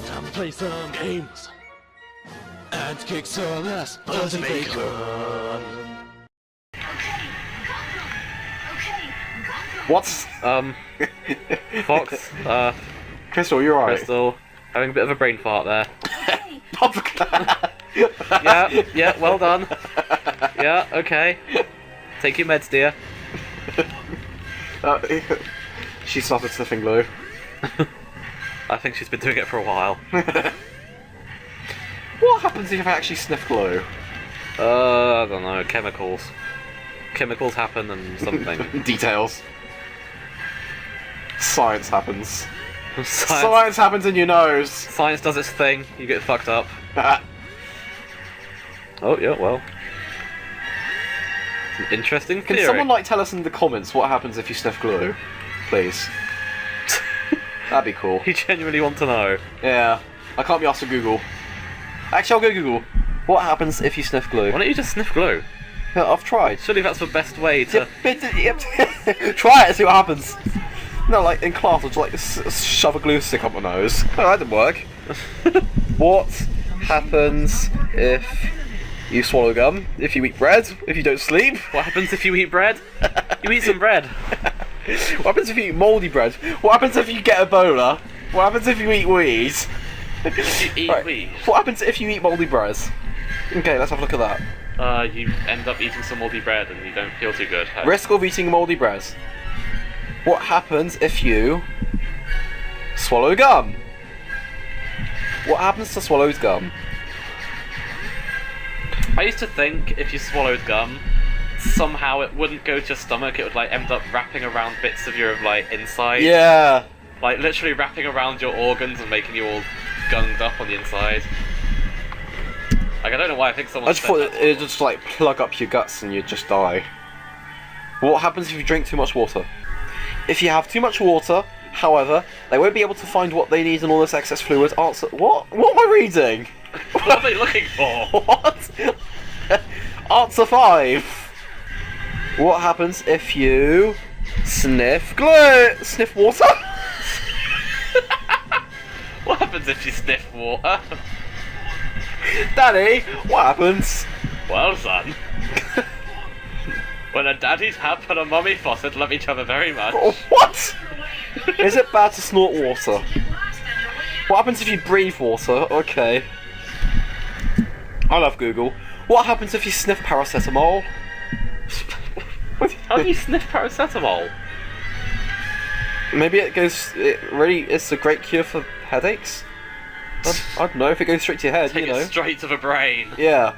Time to play some games and kick some ass until bacon. What? Fox, Crystal, you're right. Crystal, having a bit of a brain fart there. Yeah, well done. Yeah, okay. Take your meds, dear. She started sniffing glue. I think she's been doing it for a while. What happens if you actually sniff glue? I don't know, chemicals. Chemicals happen and something. Details. Science happens. Science, Science happens in your nose. science does its thing, you get fucked up. Oh, yeah, well. It's an interesting Can theory. someone tell us in the comments what happens if you sniff glue? Please. That'd be cool. You genuinely want to know? Yeah. I can't be asked to Google. Actually, I'll go Google. What happens if you sniff glue? Why don't you just sniff glue? Yeah, I've tried. Surely that's the best way to... Yep. Try it and see what happens. No, in class, I'll just shove a glue stick up my nose. Oh, that didn't work. What happens if you swallow gum? If you eat bread? If you don't sleep? What happens if you eat bread? You eat some bread. What happens if you eat mouldy bread? What happens if you get Ebola? What happens if you eat weed? If you eat weed? What happens if you eat mouldy bread? Okay, let's have a look at that. You end up eating some mouldy bread and you don't feel too good. Risk of eating mouldy bread. What happens if you swallow gum? What happens to swallowed gum? I used to think if you swallowed gum, somehow it wouldn't go to your stomach, it would end up wrapping around bits of your inside. Yeah. Literally wrapping around your organs and making you all gunged up on the inside. I don't know why I think someone I just thought it'd just plug up your guts and you'd just die. What happens if you drink too much water? If you have too much water, however, they won't be able to find what they need in all this excess fluid. Answer. What? What am I reading? What are they looking for? What? Answer 5. What happens if you sniff glue? Sniff water? What happens if you sniff water? Daddy, what happens? Well, son. When a daddy's hap and a mummy faucet love each other very much. What? Is it bad to snort water? What happens if you breathe water? Okay. I love Google. What happens if you sniff paracetamol? How do you sniff paracetamol? Maybe it's a great cure for headaches? I don't know, if it goes straight to your head, Take it straight to the brain. Yeah.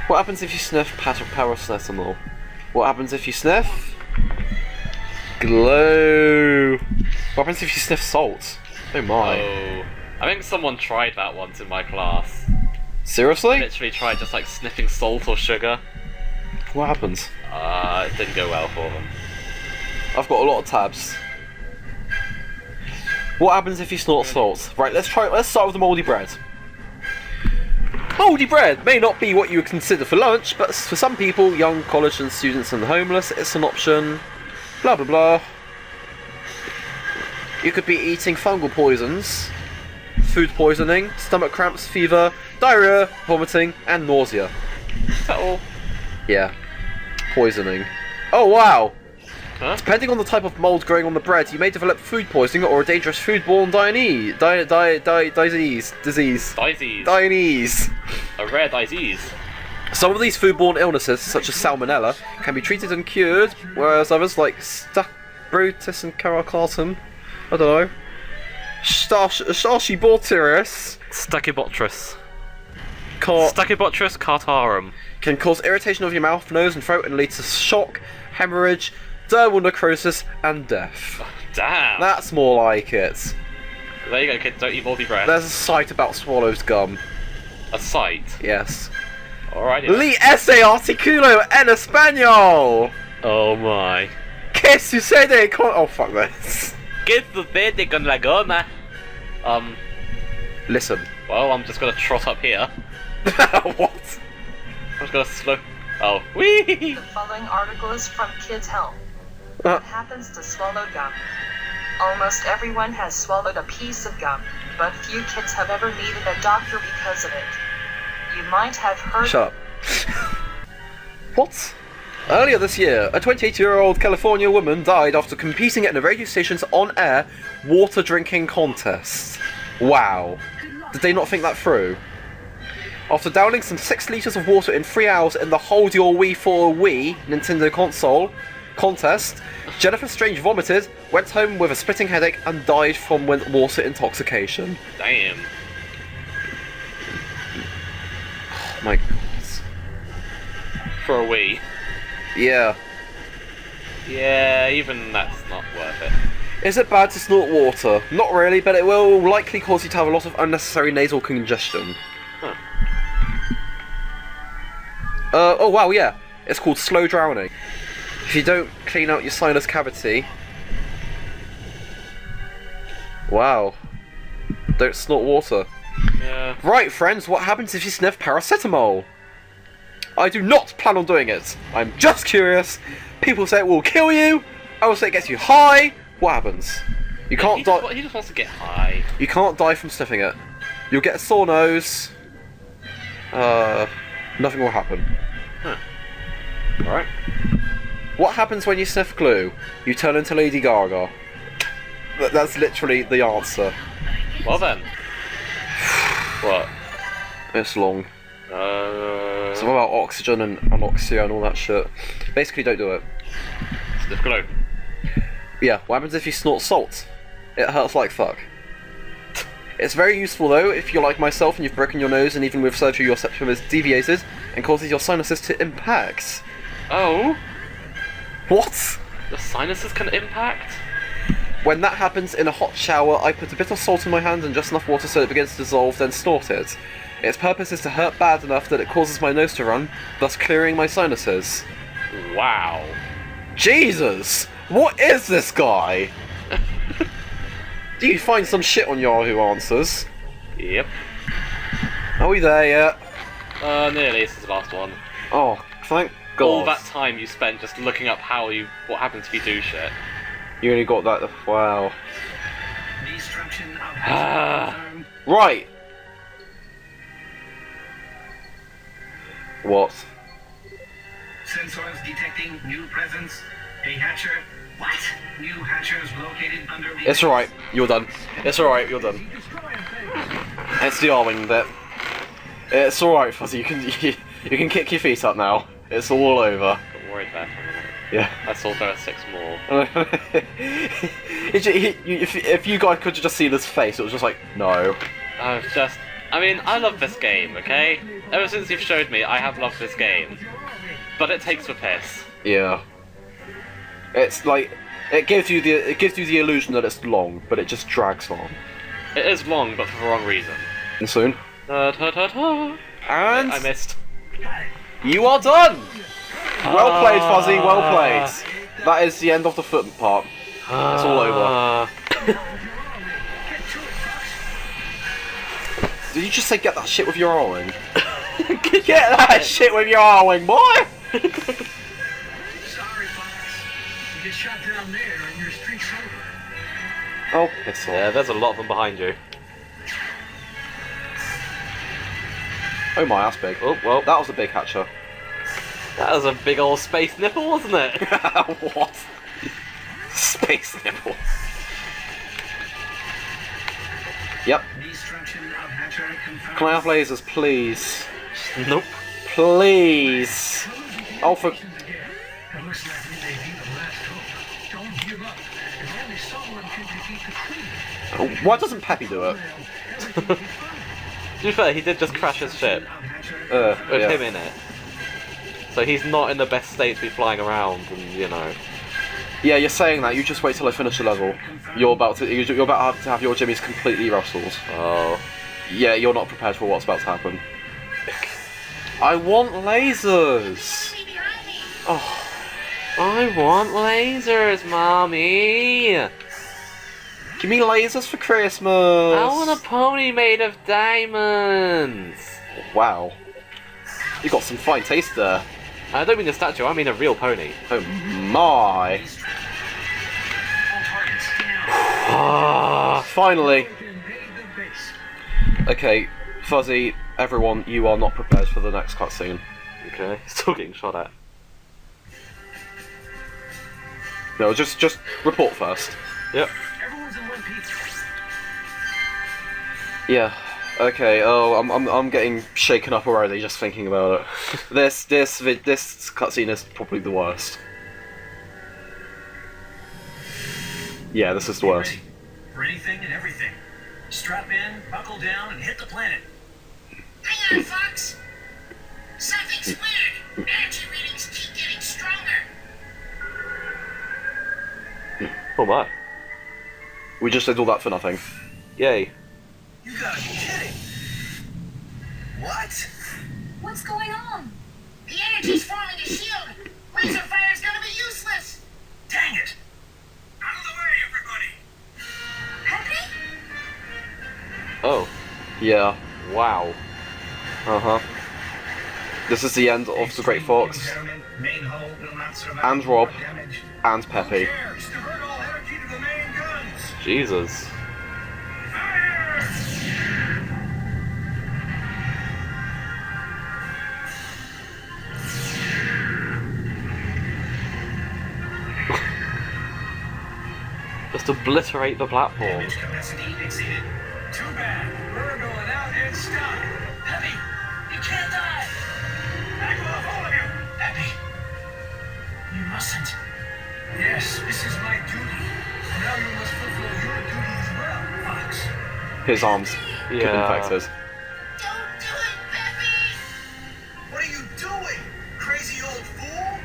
What happens if you sniff paracetamol? What happens if you sniff glue? What happens if you sniff salt? Oh my. Oh. I think someone tried that once in my class. Seriously? Literally tried just sniffing salt or sugar. What happens? It didn't go well for them. I've got a lot of tabs. What happens if you snort salt? Right, let's start with the mouldy bread. Mouldy bread may not be what you would consider for lunch, but for some people, young college and students and the homeless, it's an option. Blah blah blah. You could be eating fungal poisons, food poisoning, stomach cramps, fever, diarrhea, vomiting, and nausea. Is that all? Yeah. Poisoning. Oh wow! Huh? Depending on the type of mold growing on the bread, you may develop food poisoning or a dangerous foodborne disease. Disease. A rare disease. Some of these foodborne illnesses, such as salmonella, can be treated and cured, whereas others like Staphylococcus and Caracartum, I don't know, Stachybotrys, Stachybotrys cartarum, can cause irritation of your mouth, nose, and throat, and lead to shock, hemorrhage, dermal necrosis, and death. Oh, damn. That's more like it. There you go, kids. Don't eat mouldy bread. There's a site about swallowed gum. A site. Yes. Alrighty. Li ese articulo en español. Oh my. Que sucede con... Oh fuck this. ¿Qué sucede con la goma? Listen. Well, I'm just gonna trot up here. What? I'm just gonna slow. Oh. Whee! The following article is from Kids Help. What happens to swallowed gum? Almost everyone has swallowed a piece of gum, but few kids have ever needed a doctor because of it. You might have heard. Shut up. What? Earlier this year, a 28-year-old California woman died after competing in a radio station's on-air water drinking contest. Wow. Did they not think that through? After downing some 6 litres of water in 3 hours in the Hold Your Wii for a Wii Nintendo console contest, Jennifer Strange vomited, went home with a splitting headache, and died from water intoxication. Damn. Oh my god. For a Wii. Yeah. Yeah, even that's not worth it. Is it bad to snort water? Not really, but it will likely cause you to have a lot of unnecessary nasal congestion. Huh. Oh wow, yeah. It's called slow drowning. If you don't clean out your sinus cavity... Wow. Don't snort water. Yeah. Right, friends, what happens if you sniff paracetamol? I do not plan on doing it. I'm just curious. People say it will kill you. I will say it gets you high. What happens? You can't die. He just wants to get high. You can't die from sniffing it. You'll get a sore nose. Nothing will happen. Huh. Alright. What happens when you sniff glue? You turn into Lady Gaga. That's literally the answer. Well then. What? It's long. Something about oxygen and anoxia and all that shit. Basically, don't do it. Sniff glue. Yeah, what happens if you snort salt? It hurts like fuck. It's very useful though if you're like myself and you've broken your nose, and even with surgery your septum is deviated and causes your sinuses to impact. Oh? What? The sinuses can impact? When that happens in a hot shower, I put a bit of salt in my hand and just enough water so it begins to dissolve, then snort it. Its purpose is to hurt bad enough that it causes my nose to run, thus clearing my sinuses. Wow. Jesus! What is this guy? Do you find some shit on Yahoo Answers? Yep. Are we there yet? Nearly. This is the last one. Oh, thank God. All that time you spent just looking up what happens if you do shit. You only got that. Wow. Ah. Right. What? Sensors detecting new presence. A hatcher. What? New hatchers located under the... It's alright. You're done. It's alright. You're done. It's the R-wing bit. It's alright, Fuzzy. You can kick your feet up now. It's all over. Got worried there for a minute. Yeah. I saw there are 6 more. If you guys could have just seen his face, it was just like, no. I mean, I love this game, okay? Ever since you've showed me, I have loved this game. But it takes the piss. Yeah. It's like it gives you the illusion that it's long, but it just drags on. It is long, but for the wrong reason. And soon. And I missed. You are done. Well played, Fuzzy. Well played. That is the end of the foot part. It's all over. Did you just say get that shit with your R-wing? Get that shit with your R-wing, boy! Sorry, Fox. You get shot down there and your streak's over. Oh, piss off. Yeah, there's a lot of them behind you. Oh my, that's big. Oh, well. That was a big hatcher. That was a big old space nipple, wasn't it? What? Space nipple. Yep. Destruction of hatcher confirmed. Can I have lasers, please? Nope. Please. Oh, for... It looks like we may be the last hope. Don't give up. If only someone can defeat the queen. Why doesn't Peppy do it? To be fair, he did just crash his ship with Yeah. him in it. So he's not in the best state to be flying around, and you know. Yeah, you're saying that. You just wait till I finish the level. You're about to have your jimmies completely rustled. Oh. Yeah, you're not prepared for what's about to happen. I want lasers. Oh, I want lasers, mommy. give me lasers for Christmas. I want a pony made of diamonds. Wow, you got some fine taste there. I don't mean a statue. I mean a real pony. Oh my. All targets down. Ah, finally. Invade the base. Okay, Fuzzy, everyone, you are not prepared for the next cutscene. Okay, still getting shot at. No, just report first. Yep. Everyone's in one piece. Yeah. Okay. Oh, I'm getting shaken up already just thinking about it. This cutscene is probably the worst. Yeah, this is the worst. Ready for anything and everything. Strap in, buckle down, and hit the planet. Hang on, Fox. Something's weird. Energy readings keep getting stronger. Oh my. We just did all that for nothing. Yay. You gotta be kidding. What? What's going on? The energy's forming a shield. Laser fire's gonna be useless. Dang it. Out of the way, everybody. Peppy? Oh. Yeah. Wow. Uh-huh. This is the end of the Great Fox, Main hull will not survive and Rob, damage. and Who Peppy. cares? Divert all energy to the main guns. Jesus. Fire! Just obliterate the platform. Damage capacity exceeded. Too bad. We're going out in style. Peppy, you can't die. Back off, all of you. Peppy, you mustn't. Yes, this is my duty. Now you must fulfill your duty as well, Fox. His arms get Yeah. infected. Don't do it, Peppy! What are you doing, crazy old fool?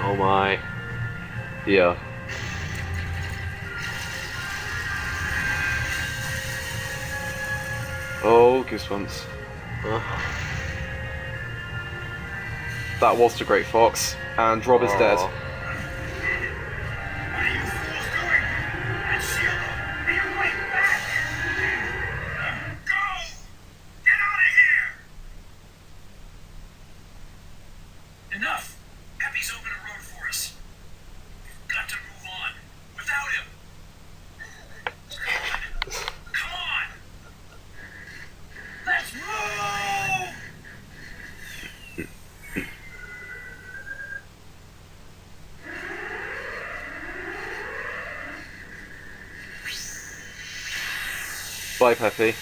Oh my. Yeah. Oh, goosebumps. That was the Great Fox, and Rob is dead. Oh. What are you fools doing? That shield will be right back. Go! Get out of here! Enough! Peppy's opened a road for us. We've got to move on. Without him. Come on! Let's move! Bye, Peppy.